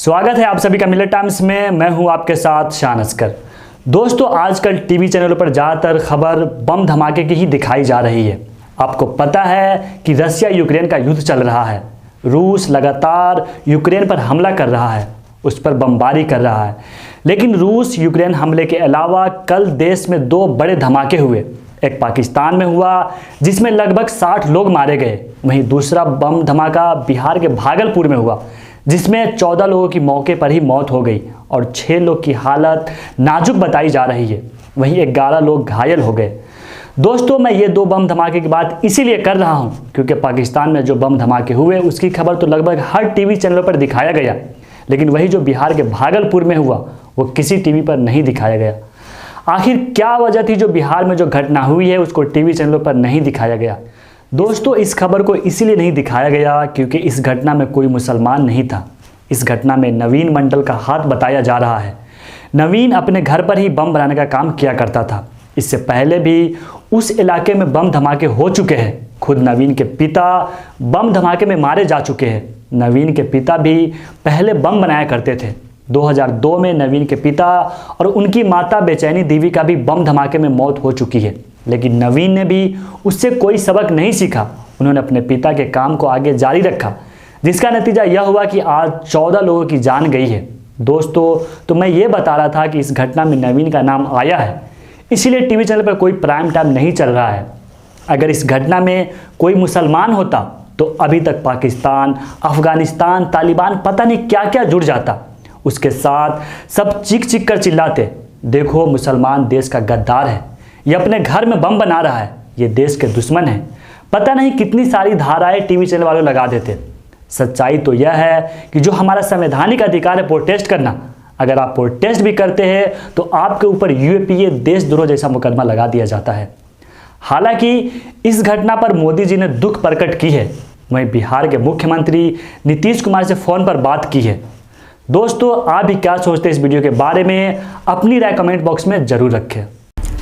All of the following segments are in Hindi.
स्वागत है आप सभी का मिलत टाइम्स में। मैं हूं आपके साथ शान अस्कर। दोस्तों, आजकल टीवी चैनलों पर ज़्यादातर खबर बम धमाके की ही दिखाई जा रही है। आपको पता है कि रसिया यूक्रेन का युद्ध चल रहा है। रूस लगातार यूक्रेन पर हमला कर रहा है, उस पर बमबारी कर रहा है। लेकिन रूस यूक्रेन हमले के अलावा कल देश में दो बड़े धमाके हुए। एक पाकिस्तान में हुआ जिसमें लगभग 60 लोग मारे गए। वहीं दूसरा बम धमाका बिहार के भागलपुर में हुआ जिसमें 14 लोगों की मौके पर ही मौत हो गई और 6 लोग की हालत नाजुक बताई जा रही है। वहीं 11 लोग घायल हो गए। दोस्तों, मैं ये दो बम धमाके की बात इसीलिए कर रहा हूँ क्योंकि पाकिस्तान में जो बम धमाके हुए उसकी खबर तो लगभग हर टीवी चैनलों पर दिखाया गया, लेकिन वही जो बिहार के भागलपुर में हुआ वो किसी टीवी पर नहीं दिखाया गया। आखिर क्या वजह थी जो बिहार में जो घटना हुई है उसको टीवी चैनलों पर नहीं दिखाया गया? दोस्तों, इस खबर को इसीलिए नहीं दिखाया गया क्योंकि इस घटना में कोई मुसलमान नहीं था। इस घटना में नवीन मंडल का हाथ बताया जा रहा है। नवीन अपने घर पर ही बम बनाने का काम किया करता था। इससे पहले भी उस इलाके में बम धमाके हो चुके हैं। खुद नवीन के पिता बम धमाके में मारे जा चुके हैं। नवीन के पिता भी पहले बम बनाया करते थे। 2002 में नवीन के पिता और उनकी माता बेचैनी देवी का भी बम धमाके में मौत हो चुकी है, लेकिन नवीन ने भी उससे कोई सबक नहीं सीखा। उन्होंने अपने पिता के काम को आगे जारी रखा, जिसका नतीजा यह हुआ कि आज 14 लोगों की जान गई है। दोस्तों, तो मैं ये बता रहा था कि इस घटना में नवीन का नाम आया है, इसीलिए टीवी चैनल पर कोई प्राइम टाइम नहीं चल रहा है। अगर इस घटना में कोई मुसलमान होता तो अभी तक पाकिस्तान, अफगानिस्तान, तालिबान पता नहीं क्या क्या जुड़ जाता। उसके साथ सब चीख चीख कर चिल्लाते, देखो मुसलमान देश का गद्दार है, ये अपने घर में बम बना रहा है, ये देश के दुश्मन है। पता नहीं कितनी सारी धाराएं टीवी चैनल वालों लगा देते। सच्चाई तो यह है कि जो हमारा संवैधानिक अधिकार है प्रोटेस्ट करना, अगर आप प्रोटेस्ट भी करते हैं तो आपके ऊपर यूएपीए देशद्रोह जैसा मुकदमा लगा दिया जाता है। हालांकि इस घटना पर मोदी जी ने दुख प्रकट की है। वहीं बिहार के मुख्यमंत्री नीतीश कुमार से फ़ोन पर बात की है। दोस्तों, आप भी क्या सोचते हैं इस वीडियो के बारे में? अपनी राय कमेंट बॉक्स में जरूर रखें।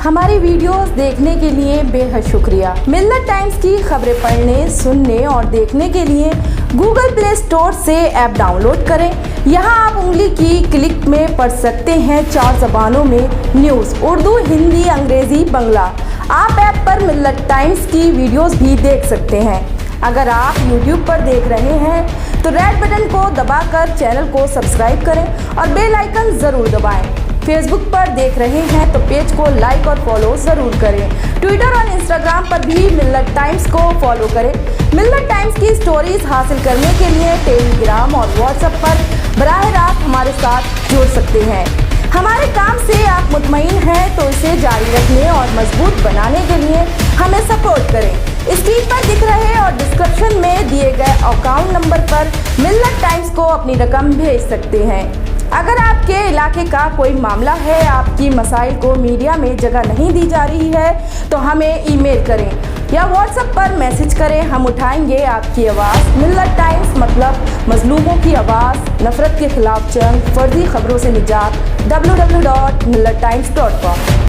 हमारी वीडियोस देखने के लिए बेहद शुक्रिया। मिलत टाइम्स की खबरें पढ़ने, सुनने और देखने के लिए गूगल प्ले स्टोर से ऐप डाउनलोड करें। यहां आप उंगली की क्लिक में पढ़ सकते हैं 4 जबानों में न्यूज़, उर्दू, हिंदी, अंग्रेजी, बांग्ला। आप ऐप पर मिलत टाइम्स की वीडियोस भी देख सकते हैं। अगर आप YouTube पर देख रहे हैं तो रेड बटन को दबाकर चैनल को सब्सक्राइब करें और बेल आइकन ज़रूर दबाएं। फेसबुक पर देख रहे हैं तो पेज को लाइक और फॉलो ज़रूर करें। ट्विटर और इंस्टाग्राम पर भी मिलत टाइम्स को फॉलो करें। मिलत टाइम्स की स्टोरीज हासिल करने के लिए टेलीग्राम और व्हाट्सएप पर बराह रास्त हमारे साथ जुड़ सकते हैं। हमारे काम से आप मुतमईन हैं तो इसे जारी रखने और मजबूत बनाने के लिए हमें सपोर्ट करें। स्क्रीन पर दिख रहे और डिस्क्रिप्शन में दिए गए अकाउंट नंबर पर मिलत टाइम्स को अपनी रकम भेज सकते हैं। अगर आपके इलाके का कोई मामला है, आपकी मसाइल को मीडिया में जगह नहीं दी जा रही है तो हमें ईमेल करें या व्हाट्सएप पर मैसेज करें। हम उठाएंगे आपकी आवाज़। मिलत टाइम्स मतलब मजलूमों की आवाज़, नफरत के खिलाफ जंग, फर्जी खबरों से निजात। www.millettimes.com